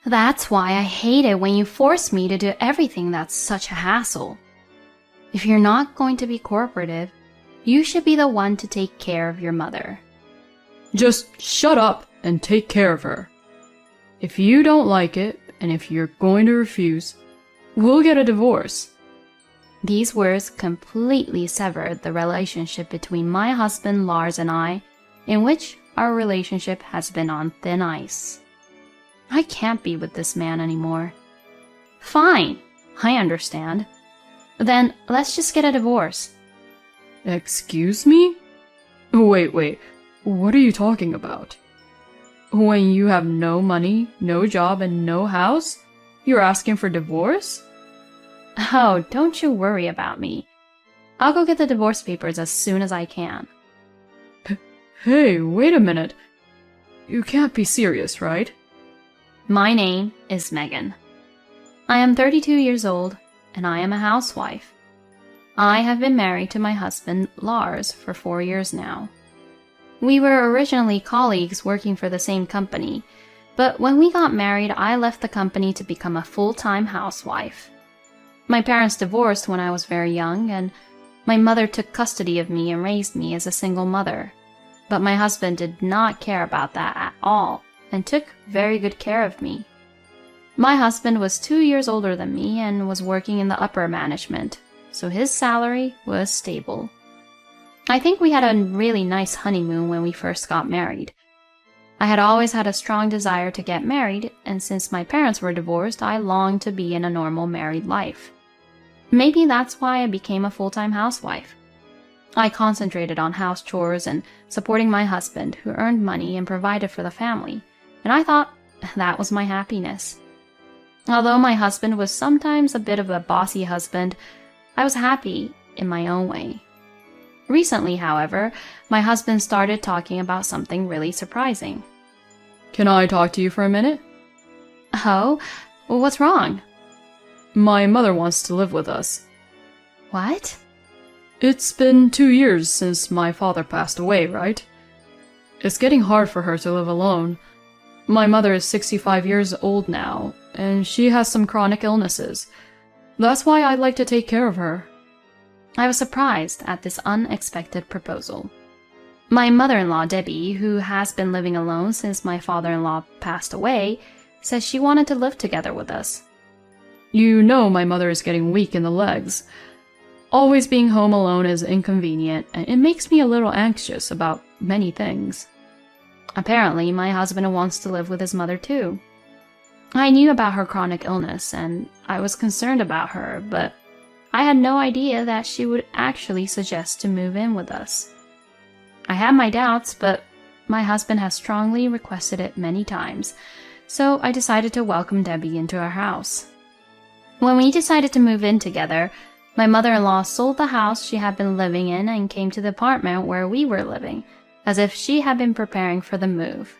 That's why I hate it when you force me to do everything that's such a hassle. If you're not going to be cooperative, you should be the one to take care of your mother. Just shut up and take care of her. If you don't like it, and if you're going to refuse, we'll get a divorce. These words completely severed the relationship between my husband Lars and I, in which our relationship has been on thin ice. I can't be with this man anymore. Fine, I understand. Then let's just get a divorce. Excuse me? Wait, what are you talking about? When you have no money, no job, and no house, you're asking for divorce? Oh, don't you worry about me. I'll go get the divorce papers as soon as I can. Hey, wait a minute. You can't be serious, right? My name is Megan. I am 32 years old, and I am a housewife. I have been married to my husband, Lars, for 4 years now. We were originally colleagues working for the same company, but when we got married, I left the company to become a full-time housewife. My parents divorced when I was very young, and my mother took custody of me and raised me as a single mother. But my husband did not care about that at all, and took very good care of me. My husband was 2 years older than me and was working in the upper management, so his salary was stable. I think we had a really nice honeymoon when we first got married. I had always had a strong desire to get married, and since my parents were divorced, I longed to be in a normal married life. Maybe that's why I became a full-time housewife. I concentrated on house chores and supporting my husband, who earned money and provided for the family, and I thought that was my happiness. Although my husband was sometimes a bit of a bossy husband, I was happy in my own way. Recently, however, my husband started talking about something really surprising. Can I talk to you for a minute? Oh? What's wrong? My mother wants to live with us. What? It's been 2 years since my father passed away, right? It's getting hard for her to live alone. My mother is 65 years old now, and she has some chronic illnesses. That's why I'd like to take care of her. I was surprised at this unexpected proposal. My mother-in-law, Debbie, who has been living alone since my father-in-law passed away, says she wanted to live together with us. You know my mother is getting weak in the legs. Always being home alone is inconvenient, and it makes me a little anxious about many things. Apparently, my husband wants to live with his mother too. I knew about her chronic illness, and I was concerned about her, but I had no idea that she would actually suggest to move in with us. I had my doubts, but my husband has strongly requested it many times, so I decided to welcome Debbie into our house. When we decided to move in together, my mother-in-law sold the house she had been living in and came to the apartment where we were living, as if she had been preparing for the move.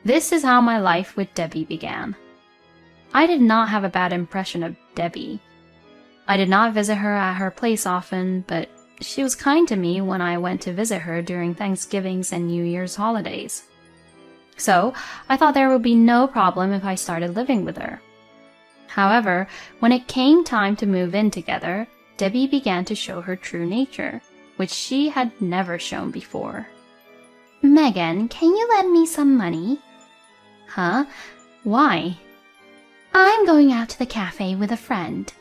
This is how my life with Debbie began. I did not have a bad impression of Debbie. I did not visit her at her place often, but she was kind to me when I went to visit her during Thanksgiving's and New Year's holidays. So I thought there would be no problem if I started living with her. However, when it came time to move in together, Debbie began to show her true nature, which she had never shown before. Megan, can you lend me some money? Huh? Why? I'm going out to the cafe with a friend.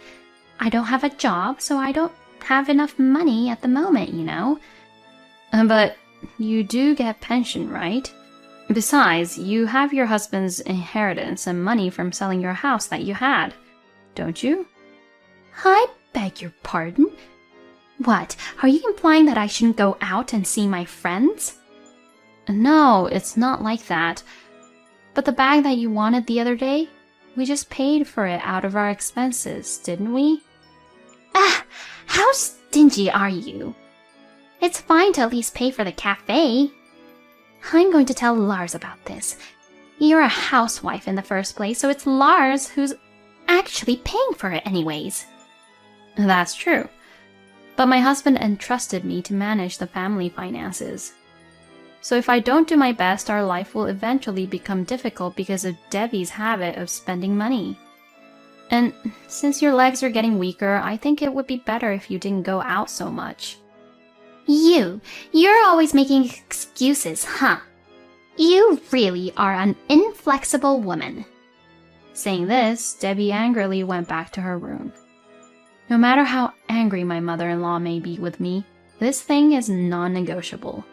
I don't have a job, so I don't have enough money at the moment, you know. But you do get pension, right? Besides, you have your husband's inheritance and money from selling your house that you had, don't you? I beg your pardon? What, are you implying that I shouldn't go out and see my friends? No, it's not like that. But the bag that you wanted the other day, we just paid for it out of our expenses, didn't we? Ah, how stingy are you? It's fine to at least pay for the cafe. I'm going to tell Lars about this. You're a housewife in the first place, so it's Lars who's actually paying for it anyways. That's true. But my husband entrusted me to manage the family finances. So if I don't do my best, our life will eventually become difficult because of Debbie's habit of spending money. And since your legs are getting weaker, I think it would be better if you didn't go out so much. You're always making excuses, huh? You really are an inflexible woman. Saying this, Debbie angrily went back to her room. No matter how angry my mother-in-law may be with me, this thing is non-negotiable.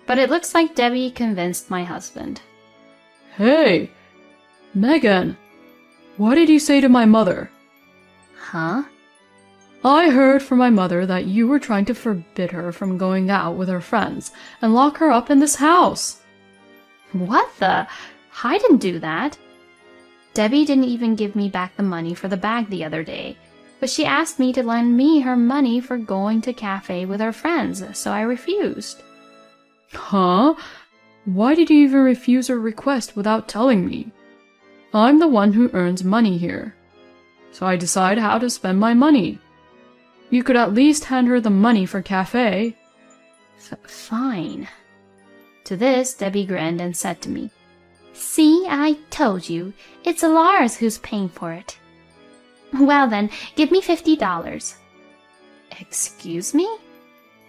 But it looks like Debbie convinced my husband. Hey, Megan, what did you say to my mother? Huh? I heard from my mother that you were trying to forbid her from going out with her friends and lock her up in this house. What the? I didn't do that. Debbie didn't even give me back the money for the bag the other day, but she asked me to lend me her money for going to cafe with her friends, so I refused. Huh? Why did you even refuse her request without telling me? I'm the one who earns money here, so I decide how to spend my money. You could at least hand her the money for cafe. Fine. To this, Debbie grinned and said to me, See, I told you. It's Lars who's paying for it. Well then, give me $50. Excuse me?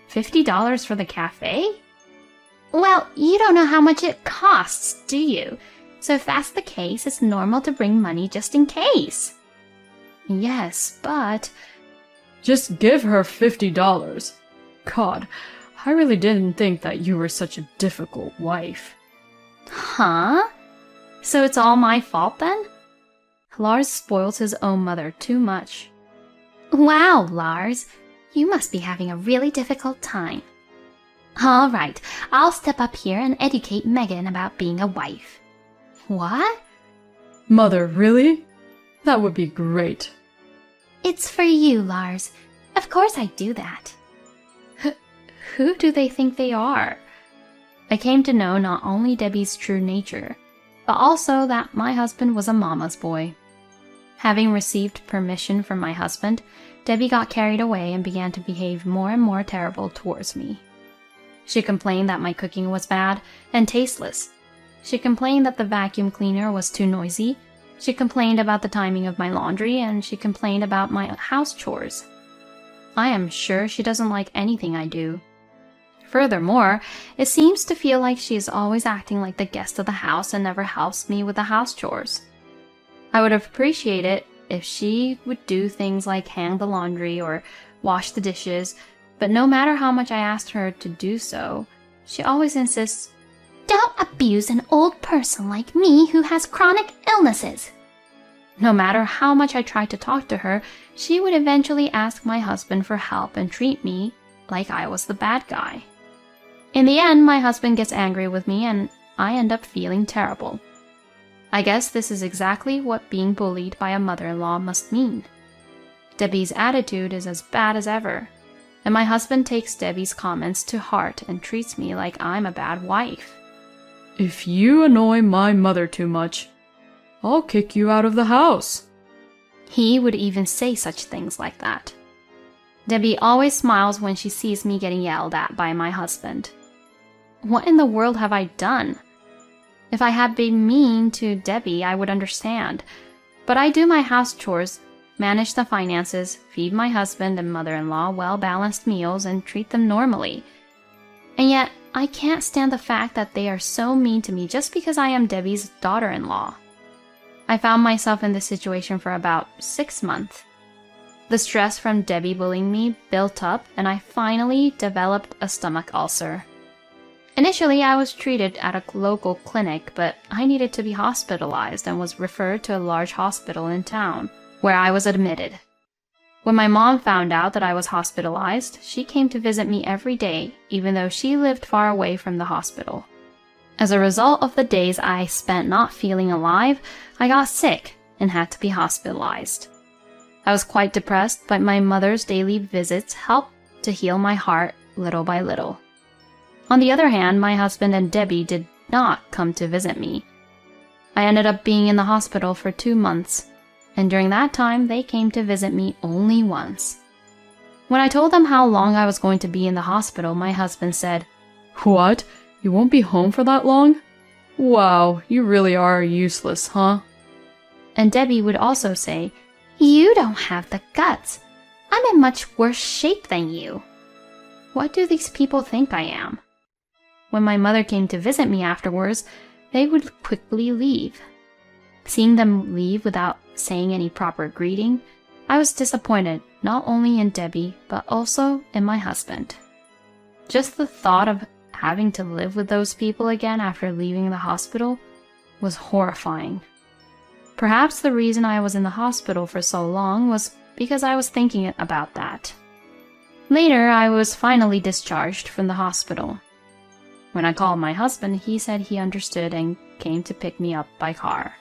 $50 for the cafe? Well, you don't know how much it costs, do you? So if that's the case, it's normal to bring money just in case. Yes, but... Just give her $50. God, I really didn't think that you were such a difficult wife. Huh? So it's all my fault then? Lars spoils his own mother too much. Wow, Lars. You must be having a really difficult time. All right, I'll step up here and educate Megan about being a wife. What? Mother, really? That would be great. It's for you, Lars. Of course I do that. Who do they think they are? I came to know not only Debbie's true nature, but also that my husband was a mama's boy. Having received permission from my husband, Debbie got carried away and began to behave more and more terrible towards me. She complained that my cooking was bad and tasteless. She complained that the vacuum cleaner was too noisy. She complained about the timing of my laundry, and she complained about my house chores. I am sure she doesn't like anything I do. Furthermore, it seems to feel like she is always acting like the guest of the house and never helps me with the house chores. I would appreciate it if she would do things like hang the laundry or wash the dishes, but no matter how much I asked her to do so, she always insists, Don't abuse an old person like me who has chronic illnesses. No matter how much I tried to talk to her, she would eventually ask my husband for help and treat me like I was the bad guy. In the end, my husband gets angry with me and I end up feeling terrible. I guess this is exactly what being bullied by a mother-in-law must mean. Debbie's attitude is as bad as ever, and my husband takes Debbie's comments to heart and treats me like I'm a bad wife. If you annoy my mother too much, I'll kick you out of the house. He would even say such things like that. Debbie always smiles when she sees me getting yelled at by my husband. What in the world have I done? If I had been mean to Debbie, I would understand. But I do my house chores, manage the finances, feed my husband and mother-in-law well-balanced meals, and treat them normally. And yet, I can't stand the fact that they are so mean to me just because I am Debbie's daughter-in-law. I found myself in this situation for about 6 months. The stress from Debbie bullying me built up, and I finally developed a stomach ulcer. Initially, I was treated at a local clinic, but I needed to be hospitalized and was referred to a large hospital in town, where I was admitted. When my mom found out that I was hospitalized, she came to visit me every day, even though she lived far away from the hospital. As a result of the days I spent not feeling alive, I got sick and had to be hospitalized. I was quite depressed, but my mother's daily visits helped to heal my heart little by little. On the other hand, my husband and Debbie did not come to visit me. I ended up being in the hospital for 2 months, and during that time, they came to visit me only once. When I told them how long I was going to be in the hospital, my husband said, What? You won't be home for that long? Wow, you really are useless, huh? And Debbie would also say, You don't have the guts. I'm in much worse shape than you. what do these people think I am? When my mother came to visit me afterwards, they would quickly leave. Seeing them leave without saying any proper greeting, I was disappointed not only in Debbie, but also in my husband. Just the thought of having to live with those people again after leaving the hospital was horrifying. Perhaps the reason I was in the hospital for so long was because I was thinking about that. Later, I was finally discharged from the hospital. When I called my husband, he said he understood and came to pick me up by car.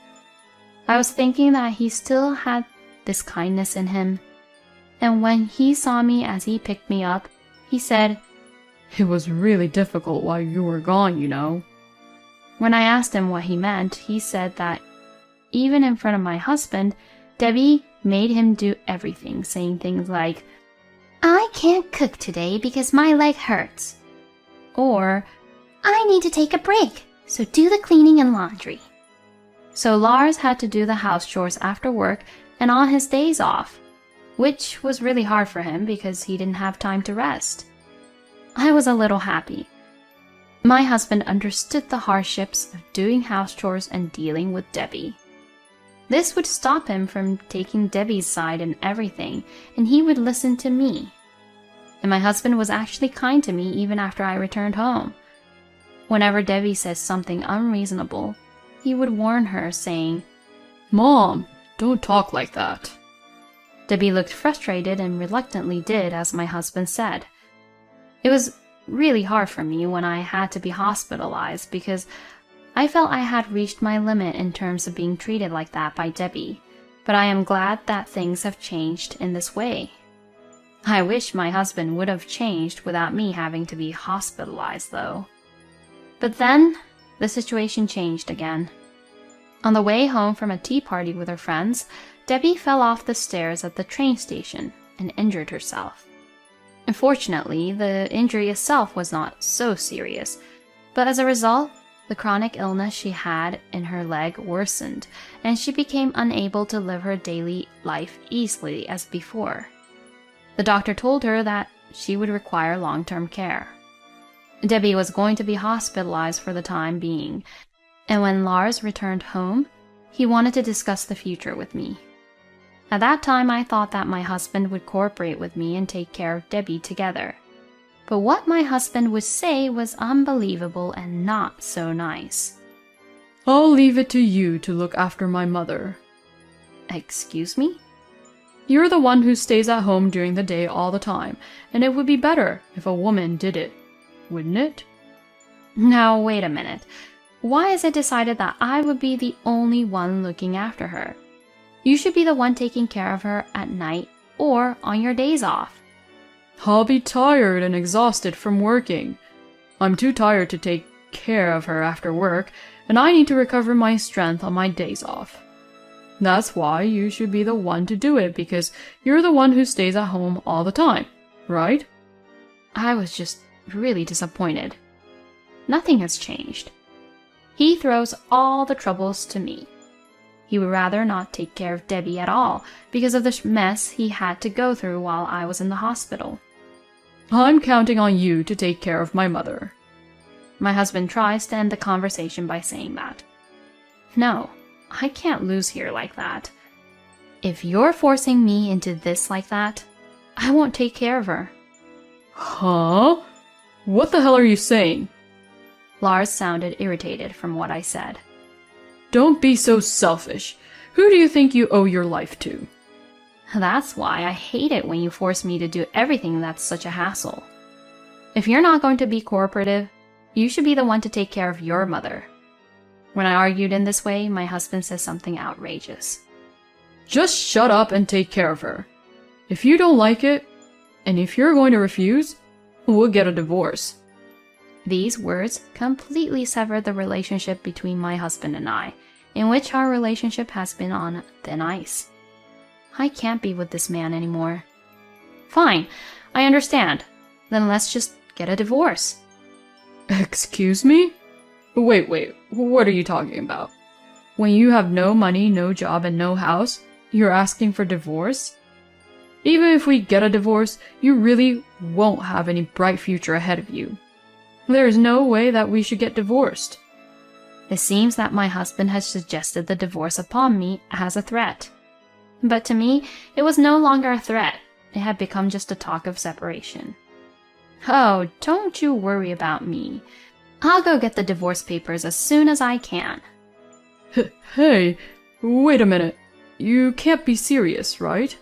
I was thinking that he still had this kindness in him, and when he saw me as he picked me up, he said, It was really difficult while you were gone, you know. When I asked him what he meant, he said that even in front of my husband, Debbie made him do everything, saying things like, I can't cook today because my leg hurts. or, I need to take a break, so do the cleaning and laundry. so Lars had to do the house chores after work and on his days off, which was really hard for him because he didn't have time to rest. I was a little happy. My husband understood the hardships of doing house chores and dealing with Debbie. This would stop him from taking Debbie's side in everything, and he would listen to me. And my husband was actually kind to me even after I returned home. Whenever Debbie says something unreasonable, he would warn her, saying, Mom, don't talk like that. Debbie looked frustrated and reluctantly did as my husband said. It was really hard for me when I had to be hospitalized because I felt I had reached my limit in terms of being treated like that by Debbie, but I am glad that things have changed in this way. I wish my husband would have changed without me having to be hospitalized, though. But then, the situation changed again. On the way home from a tea party with her friends, Debbie fell off the stairs at the train station and injured herself. Unfortunately, the injury itself was not so serious, but as a result, the chronic illness she had in her leg worsened, and she became unable to live her daily life easily as before. The doctor told her that she would require long-term care. Debbie was going to be hospitalized for the time being, and when Lars returned home, he wanted to discuss the future with me. At that time, I thought that my husband would cooperate with me and take care of Debbie together. But what my husband would say was unbelievable and not so nice. I'll leave it to you to look after my mother. Excuse me? You're the one who stays at home during the day all the time, and it would be better if a woman did it, wouldn't it? Now, wait a minute. Why is it decided that I would be the only one looking after her? You should be the one taking care of her at night or on your days off. I'll be tired and exhausted from working. I'm too tired to take care of her after work, and I need to recover my strength on my days off. That's why you should be the one to do it, because you're the one who stays at home all the time, right? I was just really disappointed. Nothing has changed. He throws all the troubles to me. He would rather not take care of Debbie at all because of the mess he had to go through while I was in the hospital. I'm counting on you to take care of my mother. My husband tries to end the conversation by saying that. No, I can't lose here like that. If you're forcing me into this like that, I won't take care of her. Huh? What the hell are you saying? Lars sounded irritated from what I said. Don't be so selfish. Who do you think you owe your life to? That's why I hate it when you force me to do everything that's such a hassle. If you're not going to be cooperative, you should be the one to take care of your mother. When I argued in this way, my husband said something outrageous. Just shut up and take care of her. If you don't like it, and if you're going to refuse, we'll get a divorce. These words completely severed the relationship between my husband and I, in which our relationship has been on thin ice. I can't be with this man anymore. Fine, I understand. Then let's just get a divorce. Excuse me? Wait, what are you talking about? When you have no money, no job, and no house, you're asking for divorce? Even if we get a divorce, you really won't have any bright future ahead of you. There is no way that we should get divorced. It seems that my husband has suggested the divorce upon me as a threat. But to me, it was no longer a threat. It had become just a talk of separation. Oh, don't you worry about me. I'll go get the divorce papers as soon as I can. Hey, wait a minute. You can't be serious, right?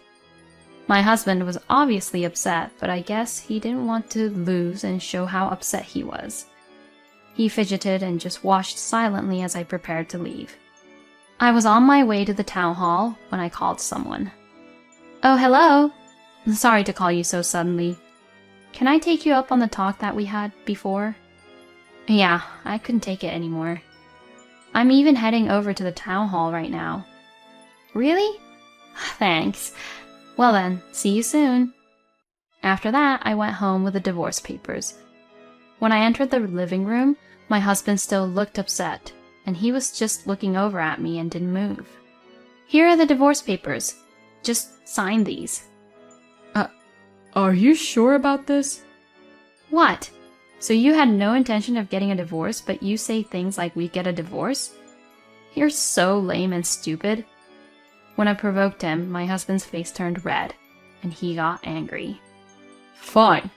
My husband was obviously upset, but I guess he didn't want to lose and show how upset he was. He fidgeted and just watched silently as I prepared to leave. I was on my way to the town hall when I called someone. Oh, hello. Sorry to call you so suddenly. Can I take you up on the talk that we had before? Yeah, I couldn't take it anymore. I'm even heading over to the town hall right now. Really? Thanks. Well then, see you soon. After that, I went home with the divorce papers. When I entered the living room, my husband still looked upset, and he was just looking over at me and didn't move. Here are the divorce papers. Just sign these. Are you sure about this? What? So you had no intention of getting a divorce, but you say things like we get a divorce? You're so lame and stupid. When I provoked him, my husband's face turned red, and he got angry. Fine.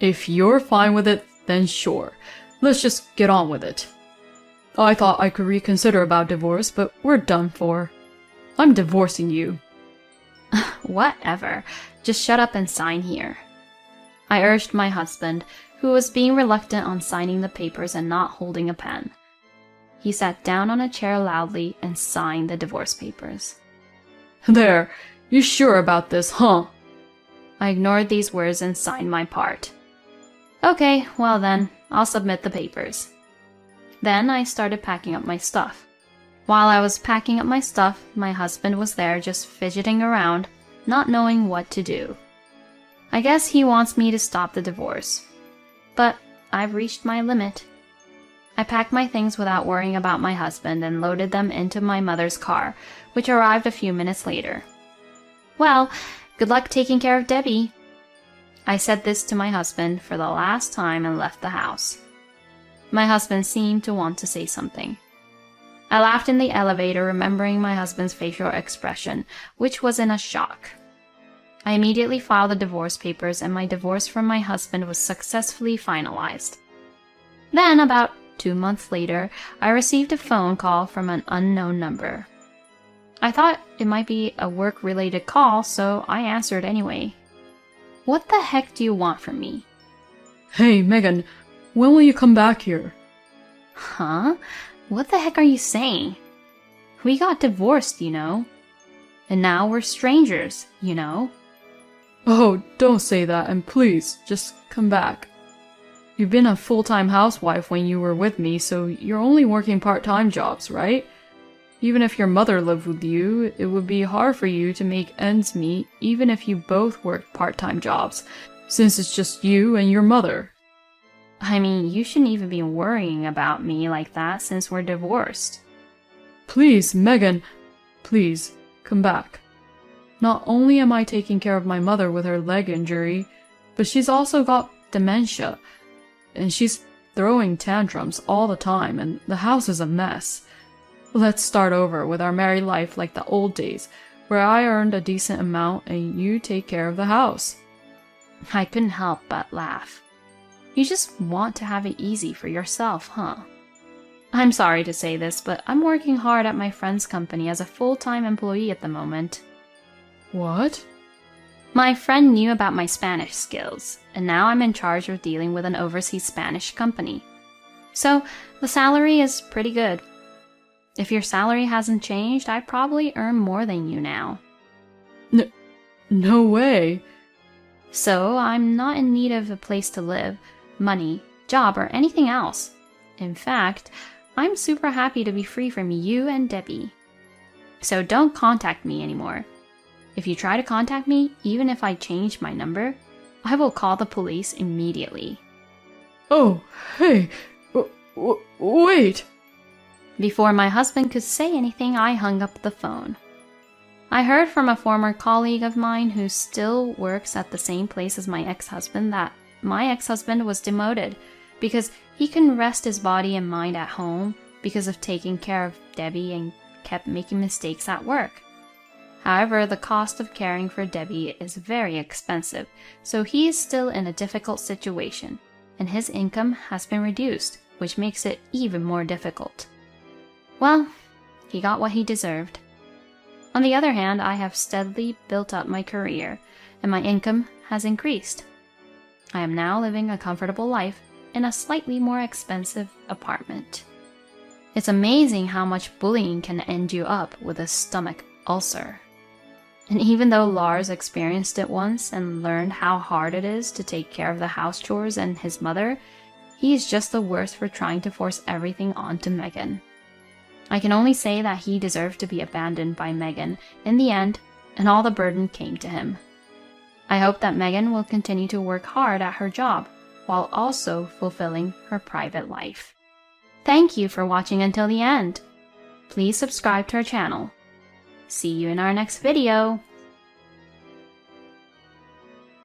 If you're fine with it, then sure. Let's just get on with it. I thought I could reconsider about divorce, but we're done for. I'm divorcing you. Whatever. Just shut up and sign here. I urged my husband, who was being reluctant on signing the papers and not holding a pen. He sat down on a chair loudly and signed the divorce papers. There, you sure about this, huh? I ignored these words and signed my part. Okay, well then, I'll submit the papers. Then I started packing up my stuff. While I was packing up my stuff, my husband was there just fidgeting around, not knowing what to do. I guess he wants me to stop the divorce. But I've reached my limit. I packed my things without worrying about my husband and loaded them into my mother's car, which arrived a few minutes later. Well, good luck taking care of Debbie. I said this to my husband for the last time and left the house. My husband seemed to want to say something. I laughed in the elevator, remembering my husband's facial expression, which was in a shock. I immediately filed the divorce papers, and my divorce from my husband was successfully finalized. Then, about 2 months later, I received a phone call from an unknown number. I thought it might be a work-related call, so I answered anyway. What the heck do you want from me? Hey, Megan, when will you come back here? Huh? What the heck are you saying? We got divorced, you know. And now we're strangers, you know. Oh, don't say that, and please, just come back. You've been a full-time housewife when you were with me, so you're only working part-time jobs, right? Even if your mother lived with you, it would be hard for you to make ends meet even if you both worked part-time jobs, since it's just you and your mother. I mean, you shouldn't even be worrying about me like that since we're divorced. Please, Megan, please, come back. Not only am I taking care of my mother with her leg injury, but she's also got dementia, and she's throwing tantrums all the time, and the house is a mess. Let's start over with our married life like the old days, where I earned a decent amount and you take care of the house. I couldn't help but laugh. You just want to have it easy for yourself, huh? I'm sorry to say this, but I'm working hard at my friend's company as a full-time employee at the moment. What? My friend knew about my Spanish skills, and now I'm in charge of dealing with an overseas Spanish company. So, the salary is pretty good. If your salary hasn't changed, I probably earn more than you now. No way. So, I'm not in need of a place to live, money, job, or anything else. In fact, I'm super happy to be free from you and Debbie. So don't contact me anymore. If you try to contact me, even if I change my number, I will call the police immediately. Oh, hey, wait. Before my husband could say anything, I hung up the phone. I heard from a former colleague of mine who still works at the same place as my ex-husband that my ex-husband was demoted because he couldn't rest his body and mind at home because of taking care of Debbie and kept making mistakes at work. However, the cost of caring for Debbie is very expensive, so he is still in a difficult situation, and his income has been reduced, which makes it even more difficult. Well, he got what he deserved. On the other hand, I have steadily built up my career, and my income has increased. I am now living a comfortable life in a slightly more expensive apartment. It's amazing how much bullying can end you up with a stomach ulcer. And even though Lars experienced it once and learned how hard it is to take care of the house chores and his mother, he is just the worst for trying to force everything onto Megan. I can only say that he deserved to be abandoned by Megan in the end, and all the burden came to him. I hope that Megan will continue to work hard at her job, while also fulfilling her private life. Thank you for watching until the end. Please subscribe to our channel. See you in our next video.